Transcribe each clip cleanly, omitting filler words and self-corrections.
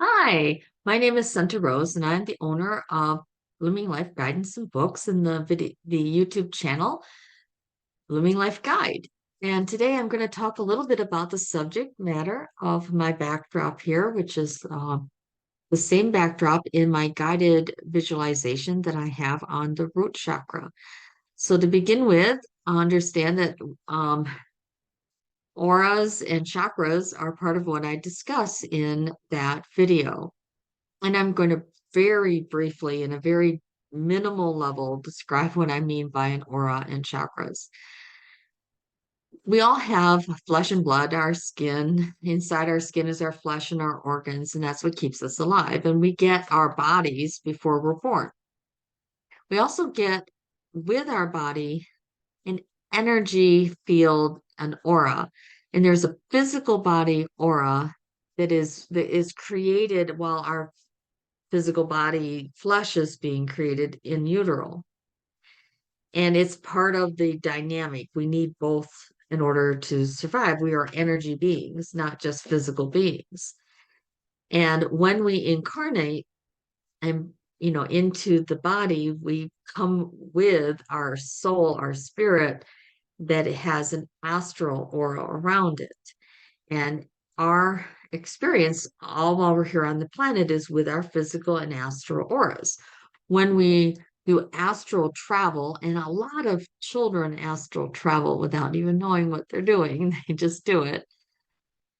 Hi, my name is Santa Rose, and I'm the owner of Blooming Life Guidance and Books and the YouTube channel Blooming Life Guide. And today I'm going to talk a little bit about the subject matter of my backdrop here, which is the same backdrop in my guided visualization that I have on the root chakra. So to begin with, understand that um, auras and chakras are part of what I discuss in that video. And I'm going to very briefly, in a very minimal level, describe what I mean by an aura and chakras. We all have flesh and blood, our skin. Inside our skin is our flesh and our organs, and that's what keeps us alive. And we get our bodies before we're born. We also get with our body an energy field, an aura. And there's a physical body aura that is created while our physical body flesh is being created in utero. And it's part of the dynamic. We need both in order to survive. We are energy beings, not just physical beings. And when we incarnate and into the body, we come with our soul, our spirit that it has an astral aura around it. And our experience, all while we're here on the planet, is with our physical and astral auras. When we do astral travel, and a lot of children astral travel without even knowing what they're doing, they just do it.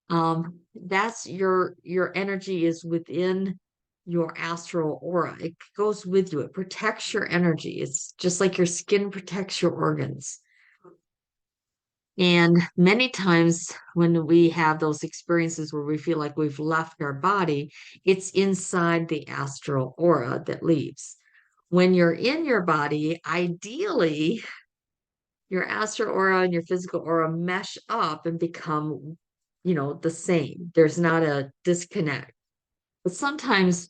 That's your energy is within your astral aura. It goes with you. It protects your energy. It's just like your skin protects your organs. And many times when we have those experiences where we feel like we've left our body, it's inside the astral aura that leaves. When you're in your body, ideally, your astral aura and your physical aura mesh up and become, the same. There's not a disconnect. But sometimes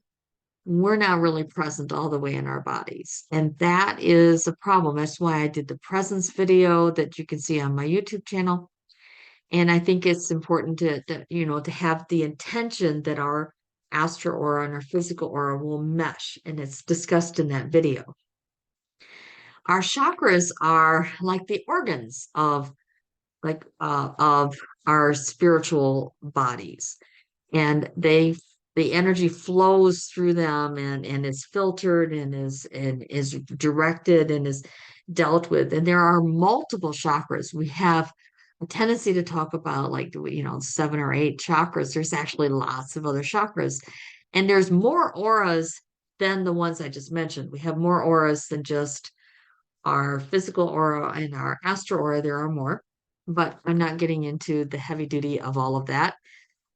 we're not really present all the way in our bodies. And that is a problem. That's why I did the presence video that you can see on my YouTube channel. And I think it's important to have the intention that our astral aura and our physical aura will mesh, and it's discussed in that video. Our chakras are like the organs of our spiritual bodies, and the energy flows through them and is filtered and is directed and is dealt with. And there are multiple chakras. We have a tendency to talk about like seven or eight chakras. There's actually lots of other chakras, and there's more auras than the ones I just mentioned. We have more auras than just our physical aura and our astral aura. There are more, but I'm not getting into the heavy duty of all of that.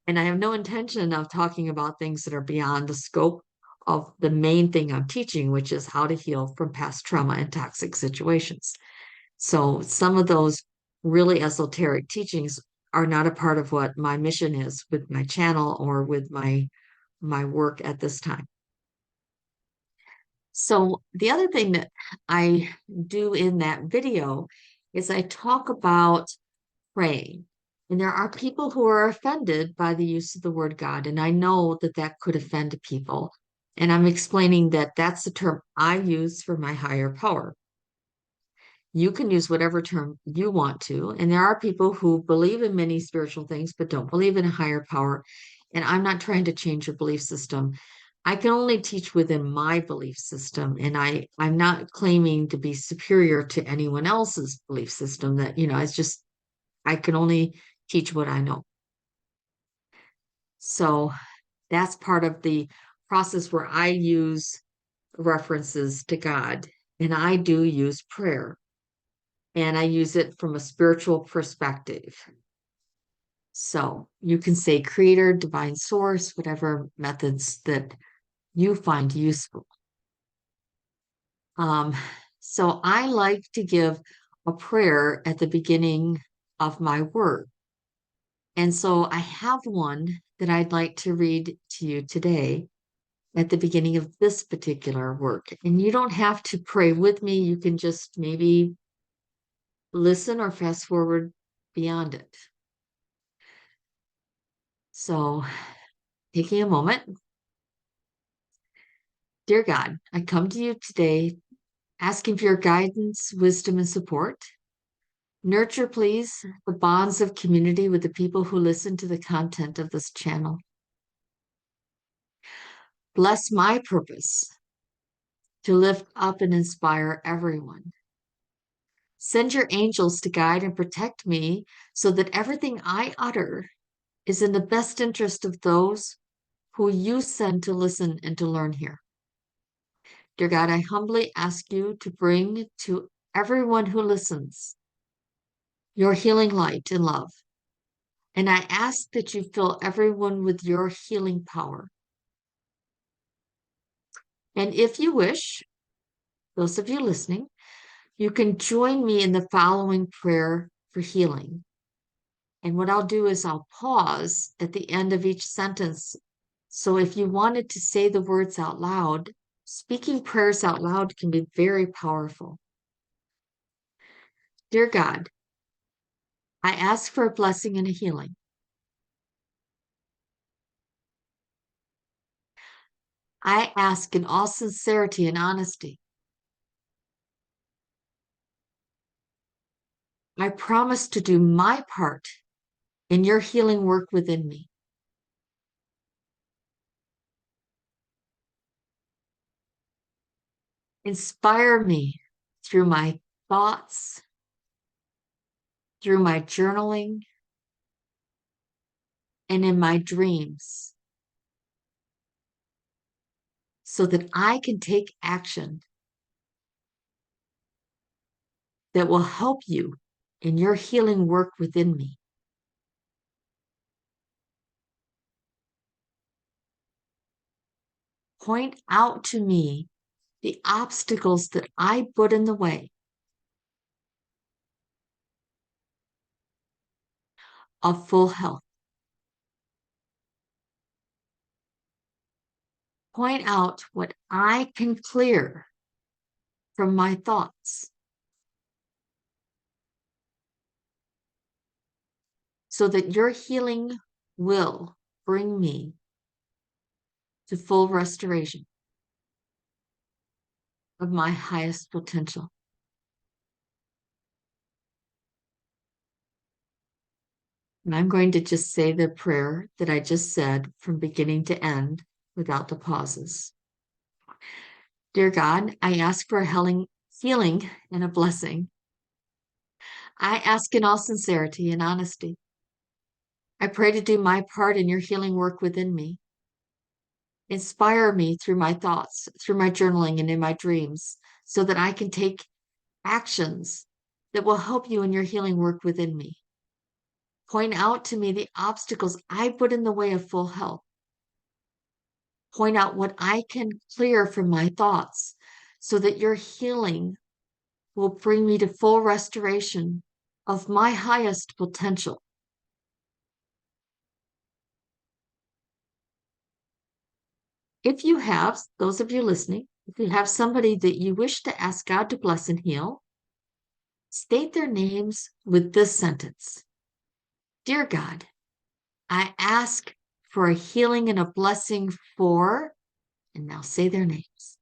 And I have no intention of talking about things that are beyond the scope of the main thing I'm teaching, which is how to heal from past trauma and toxic situations. So some of those really esoteric teachings are not a part of what my mission is with my channel or with my work at this time. So the other thing that I do in that video is I talk about praying. And there are people who are offended by the use of the word God. And I know that that could offend people. And I'm explaining that that's the term I use for my higher power. You can use whatever term you want to. And there are people who believe in many spiritual things, but don't believe in a higher power. And I'm not trying to change your belief system. I can only teach within my belief system. And I'm not claiming to be superior to anyone else's belief system that, it's just, I can only teach what I know. So that's part of the process where I use references to God. And I do use prayer. And I use it from a spiritual perspective. So you can say creator, divine source, whatever methods that you find useful. Um, so I like to give a prayer at the beginning of my work. And so I have one that I'd like to read to you today at the beginning of this particular work. And you don't have to pray with me. You can just maybe listen or fast forward beyond it. So, taking a moment, Dear God, I come to you today asking for your guidance, wisdom, and support. Nurture, please, the bonds of community with the people who listen to the content of this channel. Bless my purpose to lift up and inspire everyone. Send your angels to guide and protect me so that everything I utter is in the best interest of those who you send to listen and to learn here. Dear God, I humbly ask you to bring to everyone who listens your healing light and love. And I ask that you fill everyone with your healing power. And if you wish, those of you listening, you can join me in the following prayer for healing. And what I'll do is I'll pause at the end of each sentence. So if you wanted to say the words out loud, speaking prayers out loud can be very powerful. Dear God, I ask for a blessing and a healing. I ask in all sincerity and honesty. I promise to do my part in your healing work within me. Inspire me through my thoughts, through my journaling, and in my dreams, so that I can take action that will help you in your healing work within me. Point out to me the obstacles that I put in the way of full health. Point out what I can clear from my thoughts so that your healing will bring me to full restoration of my highest potential. And I'm going to just say the prayer that I just said from beginning to end without the pauses. Dear God, I ask for a healing and a blessing. I ask in all sincerity and honesty. I pray to do my part in your healing work within me. Inspire me through my thoughts, through my journaling, and in my dreams, so that I can take actions that will help you in your healing work within me. Point out to me the obstacles I put in the way of full health. Point out what I can clear from my thoughts so that your healing will bring me to full restoration of my highest potential. If you have, those of you listening, if you have somebody that you wish to ask God to bless and heal, state their names with this sentence. Dear God, I ask for a healing and a blessing for, and now say their names.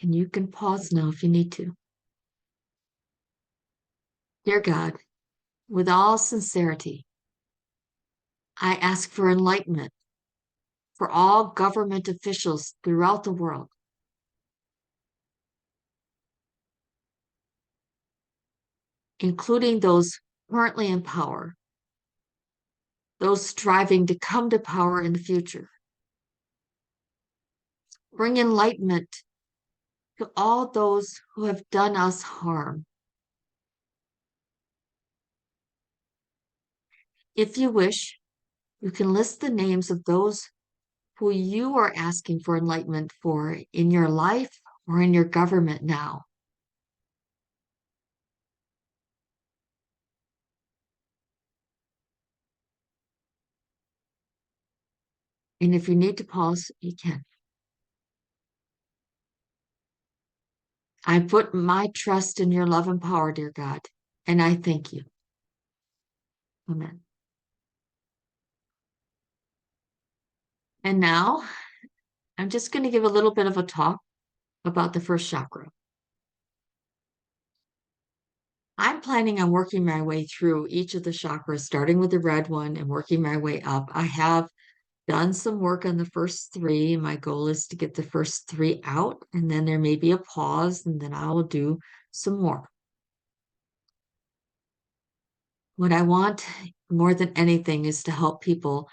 And you can pause now if you need to. Dear God, with all sincerity, I ask for enlightenment for all government officials throughout the world, including those currently in power, those striving to come to power in the future. Bring enlightenment to all those who have done us harm. If you wish, you can list the names of those who you are asking for enlightenment for in your life or in your government now. And if you need to pause, you can. I put my trust in your love and power, dear God, and I thank you. Amen. And now I'm just going to give a little bit of a talk about the first chakra. I'm planning on working my way through each of the chakras, starting with the red one and working my way up. I have done some work on the first three. My goal is to get the first three out, and then there may be a pause, and then I will do some more. What I want more than anything is to help people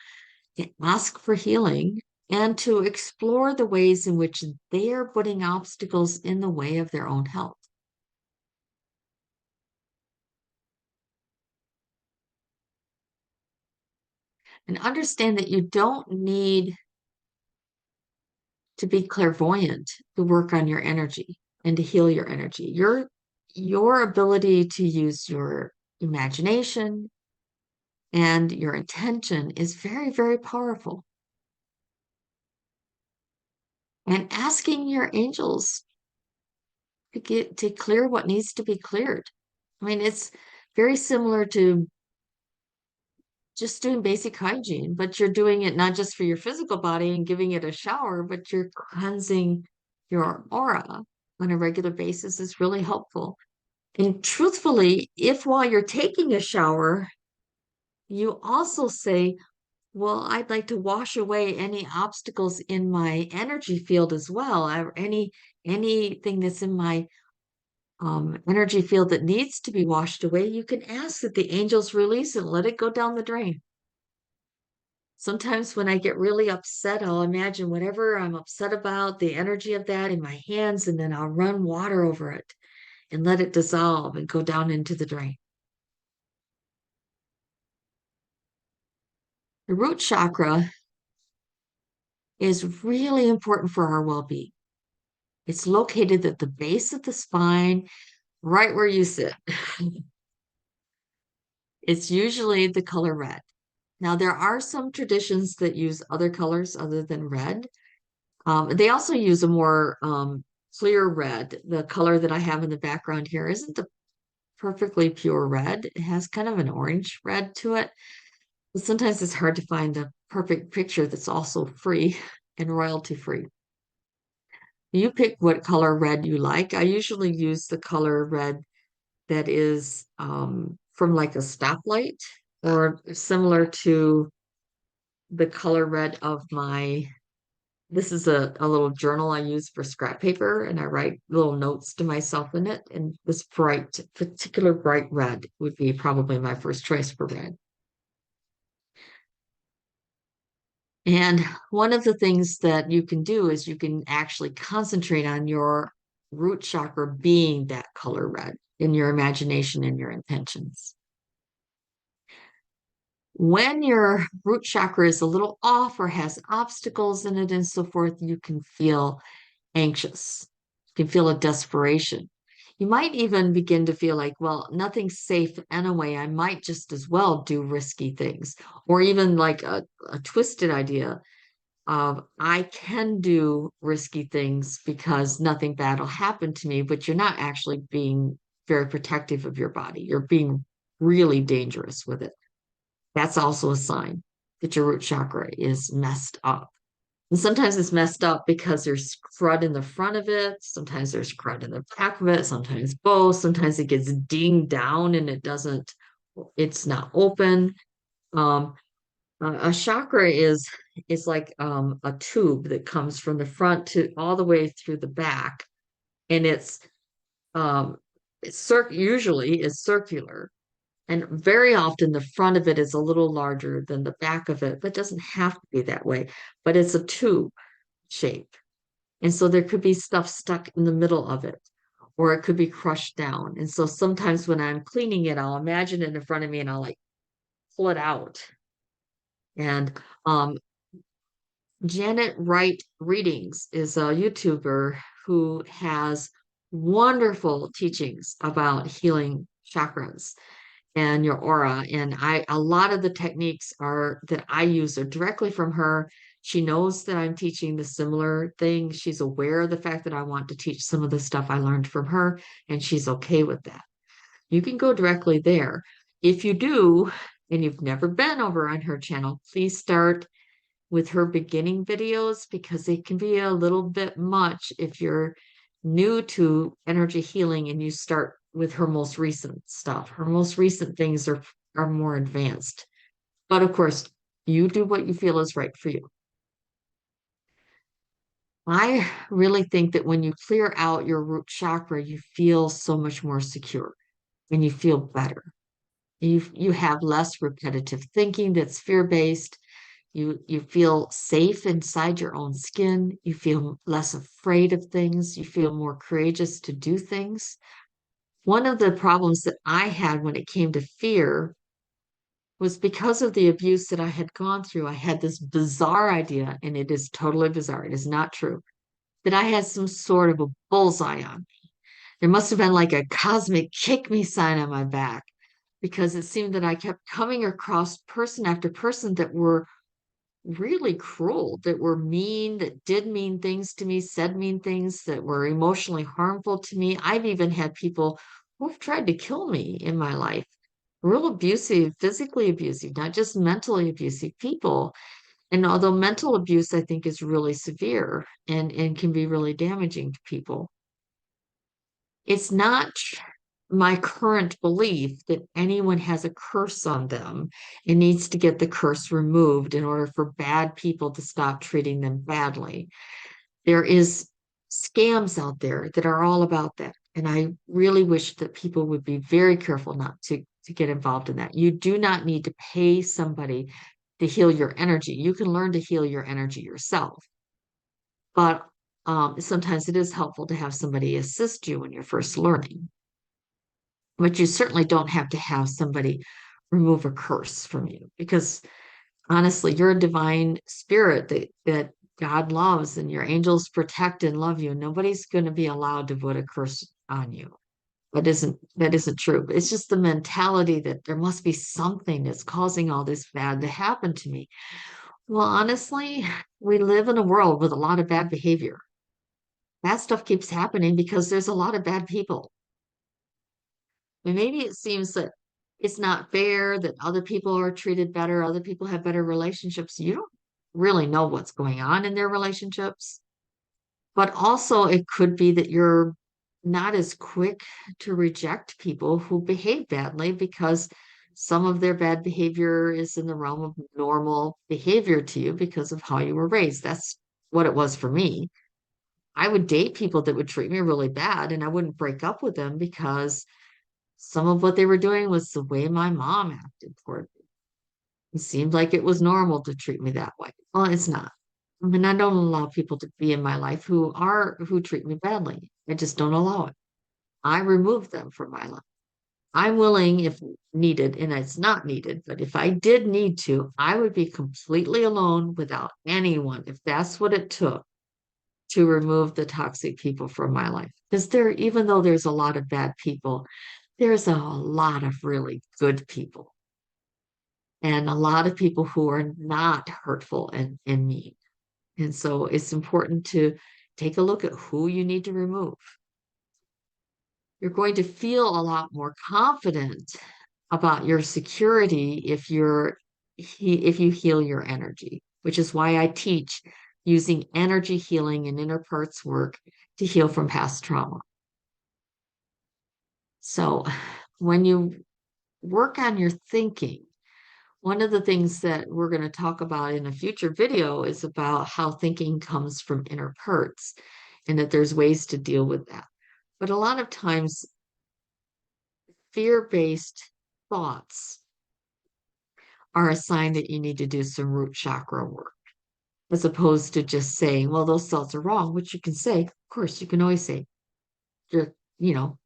ask for healing and to explore the ways in which they are putting obstacles in the way of their own health. And understand that you don't need to be clairvoyant to work on your energy and to heal your energy. Your ability to use your imagination and your intention is very, very powerful. And asking your angels to clear what needs to be cleared. I mean, it's very similar to just doing basic hygiene, but you're doing it not just for your physical body and giving it a shower, but you're cleansing your aura on a regular basis is really helpful. And truthfully, if while you're taking a shower, you also say, well, I'd like to wash away any obstacles in my energy field as well, or anything that's in my energy field that needs to be washed away, you can ask that the angels release it, let it go down the drain. Sometimes when I get really upset, I'll imagine whatever I'm upset about, the energy of that in my hands, and then I'll run water over it and let it dissolve and go down into the drain. The root chakra is really important for our well-being. It's located at the base of the spine, right where you sit. It's usually the color red. Now, there are some traditions that use other colors other than red. They also use a more clear red. The color that I have in the background here isn't the perfectly pure red. It has kind of an orange red to it. But sometimes it's hard to find the perfect picture that's also free and royalty free. You pick what color red you like. I usually use the color red that is from like a stoplight or similar to the color red of my, this is a little journal I use for scrap paper and I write little notes to myself in it. And this particular bright red would be probably my first choice for red. And one of the things that you can do is you can actually concentrate on your root chakra being that color red in your imagination and your intentions. When your root chakra is a little off or has obstacles in it and so forth, you can feel anxious. You can feel a desperation. You might even begin to feel like, well, nothing's safe anyway. I might just as well do risky things, or even like a twisted idea of I can do risky things because nothing bad will happen to me, but you're not actually being very protective of your body. You're being really dangerous with it. That's also a sign that your root chakra is messed up. And sometimes it's messed up because there's crud in the front of it. Sometimes there's crud in the back of it. Sometimes both. Sometimes it gets dinged down and it's not open. Um, a chakra is like a tube that comes from the front to all the way through the back, and um, usually is circular, and very often the front of it is a little larger than the back of it, but it doesn't have to be that way. But it's a tube shape, and so there could be stuff stuck in the middle of it, or it could be crushed down. And so sometimes when I'm cleaning it, I'll imagine it in front of me, and I'll like pull it out. And Janet Wright Readings is a YouTuber who has wonderful teachings about healing chakras and your aura. And a lot of the techniques are that I use are directly from her. She knows that I'm teaching the similar thing. She's aware of the fact that I want to teach some of the stuff I learned from her, and she's okay with that. You can go directly there. If you do, and you've never been over on her channel, please start with her beginning videos because it can be a little bit much if you're new to energy healing and you start with her most recent stuff. Her most recent things are more advanced. But of course, you do what you feel is right for you. I really think that when you clear out your root chakra, you feel so much more secure and you feel better. You have less repetitive thinking that's fear-based. You feel safe inside your own skin. You feel less afraid of things. You feel more courageous to do things. One of the problems that I had when it came to fear was because of the abuse that I had gone through. I had this bizarre idea, and it is totally bizarre. It is not true, that I had some sort of a bullseye on me. There must have been like a cosmic kick me sign on my back because it seemed that I kept coming across person after person that were really cruel, that were mean, that did mean things to me, said mean things that were emotionally harmful to me. I've even had people who've tried to kill me in my life. Real abusive, physically abusive, not just mentally abusive people. And although mental abuse, I think, is really severe and can be really damaging to people, it's not my current belief that anyone has a curse on them and needs to get the curse removed in order for bad people to stop treating them badly. There is scams out there that are all about that. And I really wish that people would be very careful not to get involved in that. You do not need to pay somebody to heal your energy. You can learn to heal your energy yourself. But sometimes it is helpful to have somebody assist you when you're first learning. But you certainly don't have to have somebody remove a curse from you because honestly, you're a divine spirit that God loves and your angels protect and love you. Nobody's going to be allowed to put a curse on you. That isn't true. It's just the mentality that there must be something that's causing all this bad to happen to me. Well, honestly, we live in a world with a lot of bad behavior. Bad stuff keeps happening because there's a lot of bad people. And maybe it seems that it's not fair that other people are treated better, other people have better relationships. You don't really know what's going on in their relationships. But also, it could be that you're not as quick to reject people who behave badly because some of their bad behavior is in the realm of normal behavior to you because of how you were raised. That's what it was for me. I would date people that would treat me really bad, and I wouldn't break up with them because some of what they were doing was the way my mom acted toward me. It seemed like it was normal to treat me that way. Well, it's not. I mean, I don't allow people to be in my life who treat me badly. I just don't allow it. I remove them from my life. I'm willing if needed, and it's not needed, but if I did need to, I would be completely alone without anyone, if that's what it took to remove the toxic people from my life. Because even though there's a lot of bad people, there's a lot of really good people and a lot of people who are not hurtful and mean. And so it's important to take a look at who you need to remove. You're going to feel a lot more confident about your security if you heal your energy, which is why I teach using energy healing and inner parts work to heal from past trauma. So when you work on your thinking, one of the things that we're going to talk about in a future video is about how thinking comes from inner parts and that there's ways to deal with that. But a lot of times, fear-based thoughts are a sign that you need to do some root chakra work, as opposed to just saying, well, those thoughts are wrong, which you can say. Of course, you can always say, you're, you know,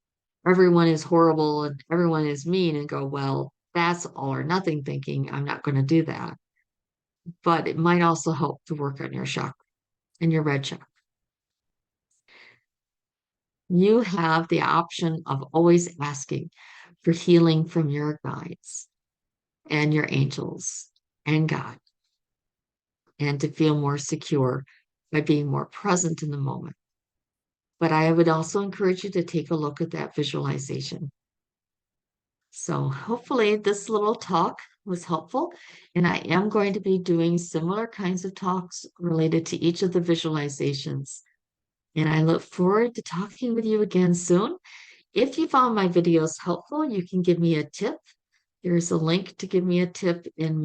everyone is horrible and everyone is mean and go, well, that's all or nothing thinking. I'm not going to do that. But it might also help to work on your chakra and your red chakra. You have the option of always asking for healing from your guides and your angels and God. and to feel more secure by being more present in the moment. But I would also encourage you to take a look at that visualization. So hopefully this little talk was helpful, and I am going to be doing similar kinds of talks related to each of the visualizations. And I look forward to talking with you again soon. If you found my videos helpful, you can give me a tip. There's a link to give me a tip in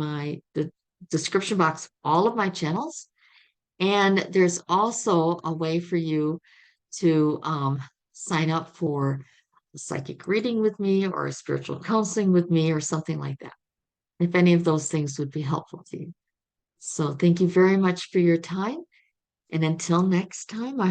the description box of all of my channels. And there's also a way for you to sign up for a psychic reading with me or a spiritual counseling with me or something like that, if any of those things would be helpful to you. So thank you very much for your time. And until next time, I